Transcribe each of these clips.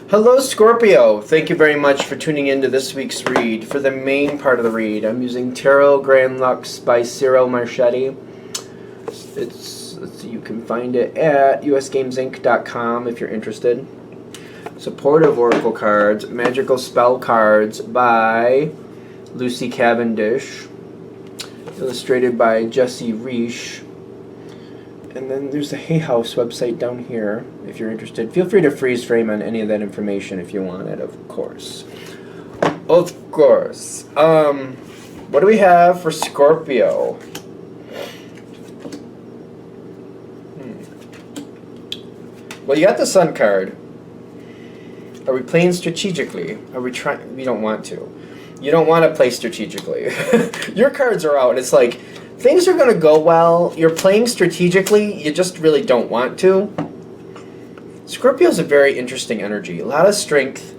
Hello, Scorpio. Thank you very much for tuning in to this week's read. For the main part of the read, I'm using Tarot Grand Lux by Cyril Marchetti. You can find it at usgamesinc.com if you're interested. Supportive Oracle cards, Magical Spell cards by Lucy Cavendish, illustrated by Jesse Reish. And then there's the Hay House website down here, if you're interested. Feel free to freeze frame on any of that information if you want it, of course. Of course. What do we have for Scorpio? Well, you got the Sun card. Are we playing strategically? Are we trying? We don't want to. You don't want to play strategically. Your cards are out. It's like, things are going to go well. You're playing strategically. You just really don't want to. Scorpio's a very interesting energy. A lot of strength.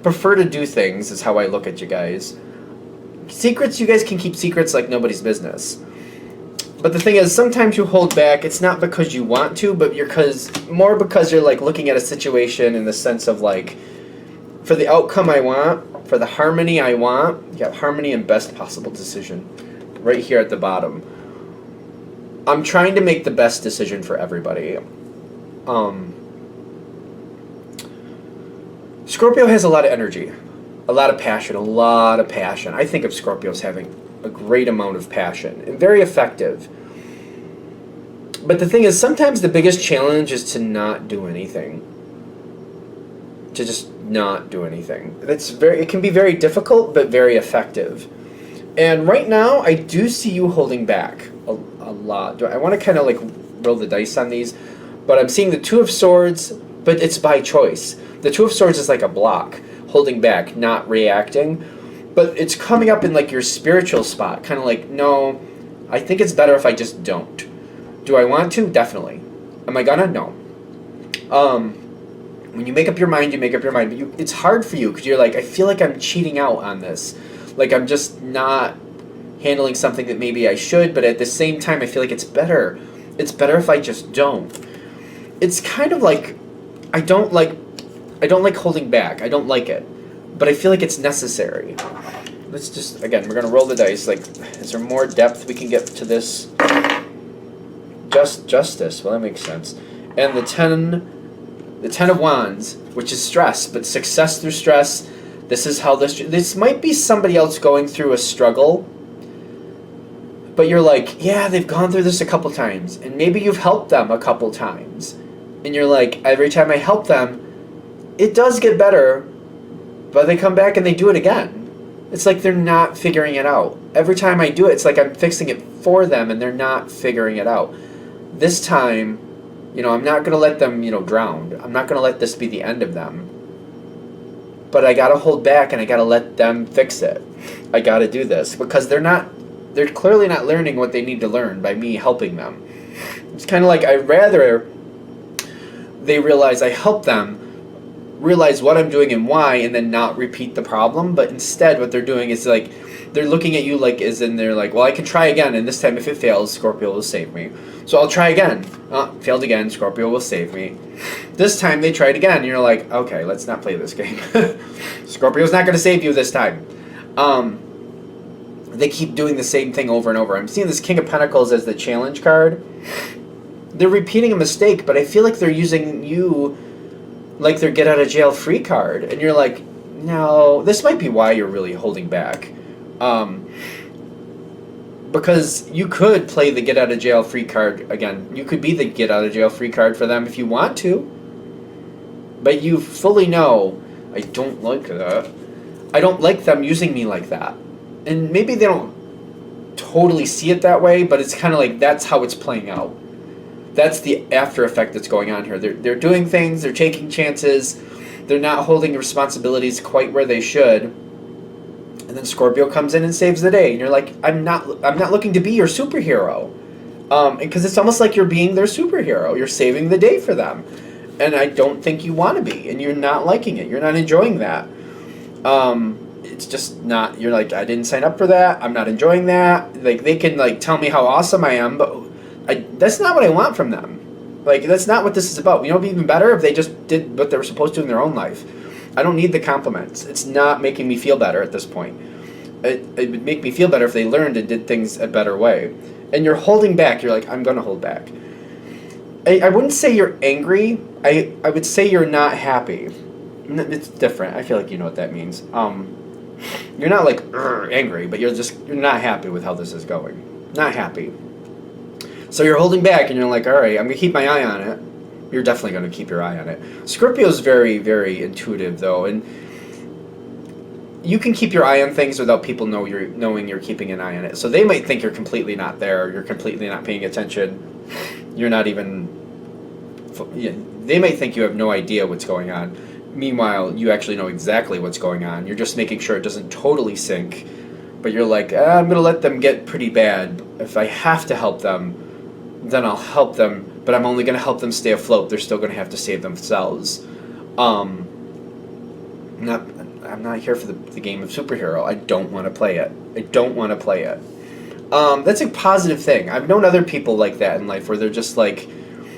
Prefer to do things is how I look at you guys. Secrets, you guys can keep secrets like nobody's business. But the thing is, sometimes you hold back. It's not because you want to, but more because you're like looking at a situation in the sense of like, for the outcome I want, for the harmony I want, you have harmony and best possible decision. Right here at the bottom. I'm trying to make the best decision for everybody. Scorpio has a lot of energy, a lot of passion, I think of Scorpios having a great amount of passion and very effective. But the thing is, sometimes the biggest challenge is to not do anything. To just not do anything. It can be very difficult, but very effective. And right now, I do see you holding back a lot. I want to kind of like roll the dice on these, but I'm seeing the Two of Swords, but it's by choice. The Two of Swords is like a block, holding back, not reacting, but it's coming up in like your spiritual spot, kind of like, no, I think it's better if I just don't. Do I want to? Definitely. Am I gonna? No. When you make up your mind, you make up your mind, but it's hard for you because you're like, I feel like I'm cheating out on this. Like, I'm just not handling something that maybe I should, but at the same time, I feel like it's better. It's better if I just don't. It's kind of like, I don't like holding back. I don't like it. But I feel like it's necessary. Let's just, again, we're going to roll the dice. Like, is there more depth we can get to this? Justice. Well, that makes sense. And the Ten of Wands, which is stress, but success through stress. This is how this might be somebody else going through a struggle, but you're like, yeah, they've gone through this a couple times, and maybe you've helped them a couple times, and you're like, every time I help them, it does get better, but they come back and they do it again. It's like they're not figuring it out. Every time I do it, it's like I'm fixing it for them, and they're not figuring it out. This time, I'm not going to let them, drown. I'm not going to let this be the end of them. But I gotta hold back and I gotta let them fix it. I gotta do this because they're clearly not learning what they need to learn by me helping them. It's kind of like I'd rather they realize I help them realize what I'm doing and why, and then not repeat the problem. But instead, what they're doing is like they're looking at you like as in they're like, well, I can try again, and this time if it fails, Scorpio will save me. So I'll try again. Failed again, Scorpio will save me. This time they tried again, and you're like, okay, let's not play this game. Scorpio's not going to save you this time. They keep doing the same thing over and over. I'm seeing this King of Pentacles as the challenge card. They're repeating a mistake, but I feel like they're using you like their get out of jail free card. And you're like, no, this might be why you're really holding back. Because you could play the get out of jail free card again. You could be the get out of jail free card for them if you want to. But you fully know, I don't like that. I don't like them using me like that. And maybe they don't totally see it that way, but it's kind of like that's how it's playing out. That's the after effect that's going on here. They're doing things, they're taking chances, they're not holding responsibilities quite where they should. And then Scorpio comes in and saves the day, and you're like, I'm not looking to be your superhero, because it's almost like you're being their superhero. You're saving the day for them, and I don't think you want to be, and you're not liking it. You're not enjoying that. It's just not. You're like, I didn't sign up for that. I'm not enjoying that. Like they can like tell me how awesome I am, but that's not what I want from them. Like, that's not what this is about. You know, it'd be even better if they just did what they were supposed to in their own life. I don't need the compliments. It's not making me feel better at this point. It would make me feel better if they learned and did things a better way. And you're holding back. You're like, I'm going to hold back. I wouldn't say you're angry. I would say you're not happy. It's different. I feel like you know what that means. You're not like angry, but you're not happy with how this is going. Not happy. So you're holding back, and you're like, all right, I'm going to keep my eye on it. You're definitely going to keep your eye on it. Scorpio's very, very intuitive, though, and you can keep your eye on things without people knowing you're keeping an eye on it. So they might think you're completely not there, you're completely not paying attention, you're not even... They might think you have no idea what's going on. Meanwhile, you actually know exactly what's going on. You're just making sure it doesn't totally sink, but you're like, I'm going to let them get pretty bad. If I have to help them, then I'll help them, but I'm only going to help them stay afloat. They're still going to have to save themselves. I'm not here for the game of superhero. I don't want to play it. That's a positive thing. I've known other people like that in life where they're just like,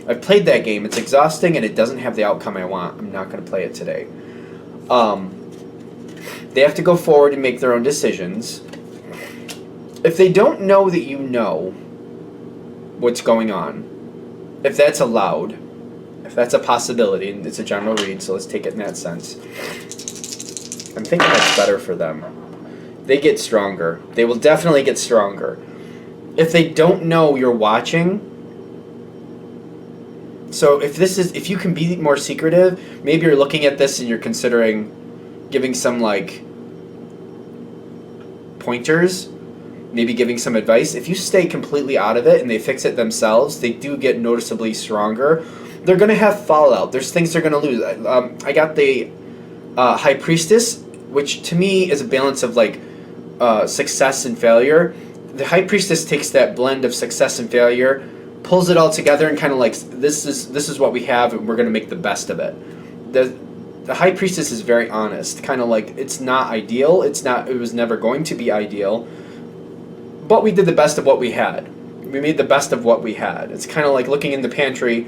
I've played that game. It's exhausting and it doesn't have the outcome I want. I'm not going to play it today. They have to go forward and make their own decisions. If they don't know that you know what's going on, if that's allowed, if that's a possibility, and it's a general read, so let's take it in that sense, I'm thinking that's better for them. They get stronger. They will definitely get stronger. If they don't know you're watching... So if you can be more secretive, maybe you're looking at this and you're considering giving some like pointers, maybe giving some advice. If you stay completely out of it and they fix it themselves, they do get noticeably stronger. They're going to have fallout. There's things they're going to lose. I got the High Priestess, which to me is a balance of like success and failure. The High Priestess takes that blend of success and failure, pulls it all together, and kind of like, this is what we have, and we're going to make the best of it. The High Priestess is very honest, kind of like, it's not ideal, it was never going to be ideal, but we did the best of what we had. We made the best of what we had. It's kind of like looking in the pantry.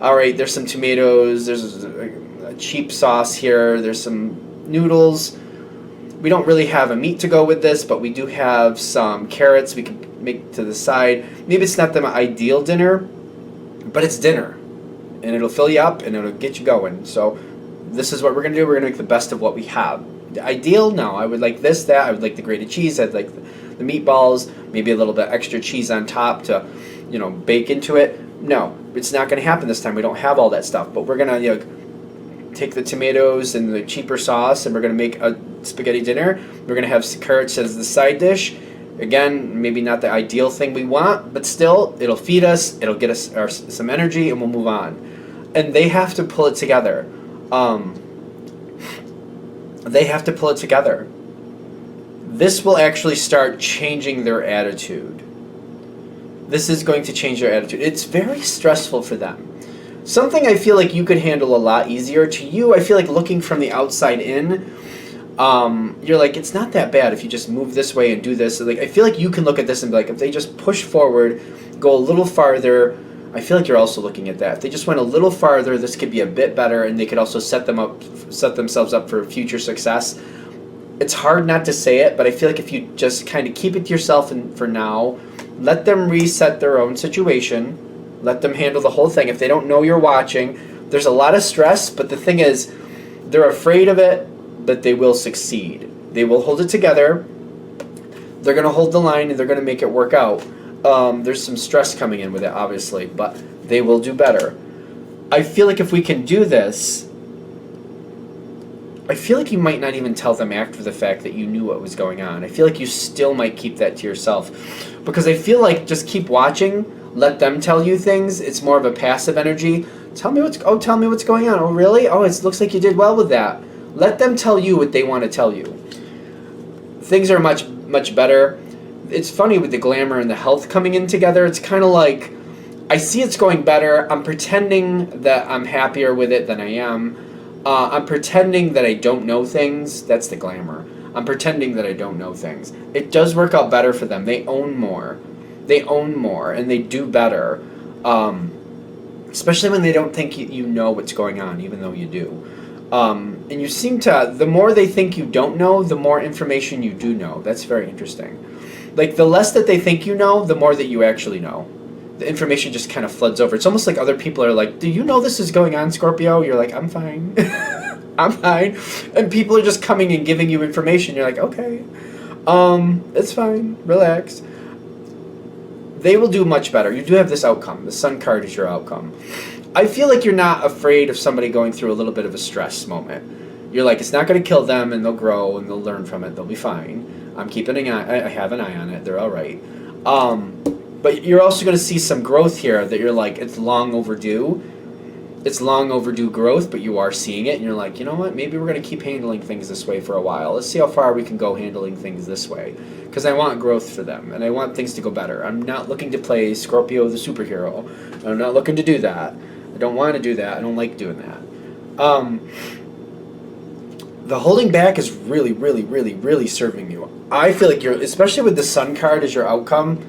All right, there's some tomatoes, there's a cheap sauce here, there's some noodles. We don't really have a meat to go with this, but we do have some carrots we can make to the side. Maybe it's not the ideal dinner, but it's dinner, and it'll fill you up and it'll get you going. So this is what we're going to do. We're going to make the best of what we have. The ideal? No. I would like this, that. I would like the grated cheese. I'd like the meatballs, maybe a little bit extra cheese on top to, bake into it. No, it's not going to happen this time. We don't have all that stuff, but we're going to take the tomatoes and the cheaper sauce, and we're going to make a spaghetti dinner. We're going to have carrots as the side dish. Again, maybe not the ideal thing we want, but still, it'll feed us, it'll get us some energy, and we'll move on. And they have to pull it together. This will actually start changing their attitude. This is going to change their attitude. It's very stressful for them. Something I feel like you could handle a lot easier. To you, I feel like looking from the outside in, you're like, it's not that bad if you just move this way and do this. Like, I feel like you can look at this and be like, if they just push forward, go a little farther, I feel like you're also looking at that. If they just went a little farther, this could be a bit better, and they could also set themselves up for future success. It's hard not to say it, but I feel like if you just kind of keep it to yourself and for now, let them reset their own situation, let them handle the whole thing. If they don't know you're watching, there's a lot of stress, but the thing is, they're afraid of it, but they will succeed. They will hold it together. They're going to hold the line, and they're going to make it work out. There's some stress coming in with it, obviously, but they will do better. I feel like if we can do this, I feel like you might not even tell them after the fact that you knew what was going on. I feel like you still might keep that to yourself, because I feel like just keep watching, let them tell you things. It's more of a passive energy. Tell me what's going on. Oh, really? Oh, it looks like you did well with that. Let them tell you what they want to tell you. Things are much, much better. It's funny with the glamour and the health coming in together. It's kind of like, I see it's going better. I'm pretending that I'm happier with it than I am. I'm pretending that I don't know things. That's the glamour. I'm pretending that I don't know things. It does work out better for them. They own more. And they do better. So especially when they don't think you know what's going on, even though you do. And you seem to, the more they think you don't know, the more information you do know. That's very interesting. Like, the less that they think you know, the more that you actually know. The information just kind of floods over. It's almost like other people are like, do you know this is going on, Scorpio? You're like, I'm fine. I'm fine. And people are just coming and giving you information. You're like, okay. It's fine. Relax. They will do much better. You do have this outcome. The Sun card is your outcome. I feel like you're not afraid of somebody going through a little bit of a stress moment. You're like, it's not going to kill them, and they'll grow, and they'll learn from it. They'll be fine. I'm keeping an eye. I have an eye on it. They're all right. But you're also going to see some growth here that you're like, it's long overdue. It's long overdue growth, but you are seeing it, and you're like, you know what? Maybe we're going to keep handling things this way for a while. Let's see how far we can go handling things this way. Because I want growth for them, and I want things to go better. I'm not looking to play Scorpio the superhero. I'm not looking to do that. I don't want to do that. I don't like doing that. The holding back is really, really, really, really serving you. I feel like you're, especially with the Sun card as your outcome,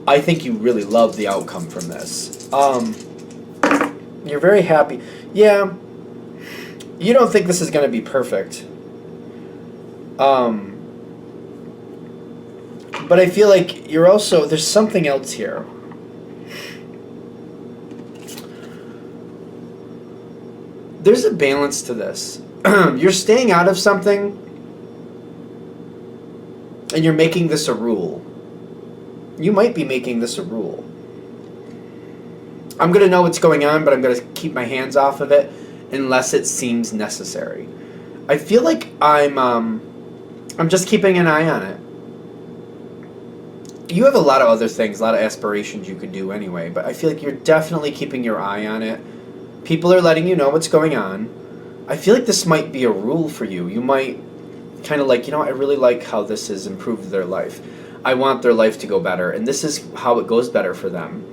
I think you really love the outcome from this. You're very happy. Yeah, you don't think this is going to be perfect. But I feel like you're also, there's something else here. There's a balance to this. You're staying out of something, and you're making this a rule. You might be making this a rule. I'm going to know what's going on, but I'm going to keep my hands off of it unless it seems necessary. I feel like I'm just keeping an eye on it. You have a lot of other things, a lot of aspirations you could do anyway, but I feel like you're definitely keeping your eye on it. People are letting you know what's going on. I feel like this might be a rule for you. You might kind of like, you know, I really like how this has improved their life. I want their life to go better, and this is how it goes better for them.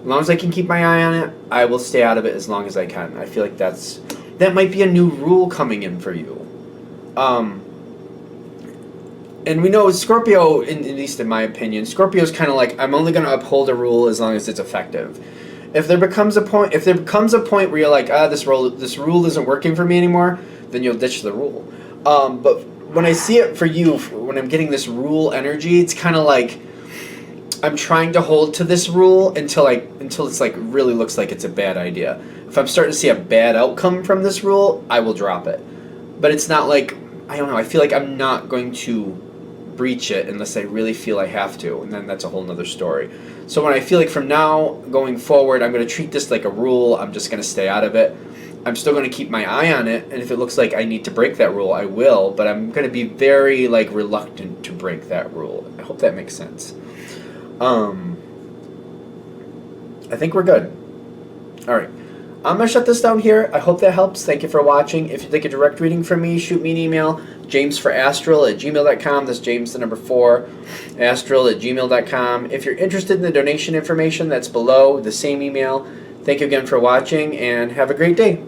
As long as I can keep my eye on it, I will stay out of it as long as I can. I feel like that might be a new rule coming in for you. And we know Scorpio, at least in my opinion, Scorpio is kind of like, I'm only going to uphold a rule as long as it's effective. If there becomes a point where you're like, this rule isn't working for me anymore, then you'll ditch the rule. But when I see it for you, when I'm getting this rule energy, it's kind of like I'm trying to hold to this rule until it's like really looks like it's a bad idea. If I'm starting to see a bad outcome from this rule, I will drop it. But it's not like, I don't know, I feel like I'm not going to breach it unless I really feel I have to, and then that's a whole nother story. So when I feel like from now going forward, I'm going to treat this like a rule, I'm just going to stay out of it. I'm still going to keep my eye on it, and if it looks like I need to break that rule, I will, but I'm going to be very reluctant to break that rule. I hope that makes sense. I think we're good. All right. I'm going to shut this down here. I hope that helps. Thank you for watching. If you'd like a direct reading from me, shoot me an email, jamesforastral@gmail.com. That's James, the number 4, astral@gmail.com. If you're interested in the donation information, that's below, the same email. Thank you again for watching, and have a great day.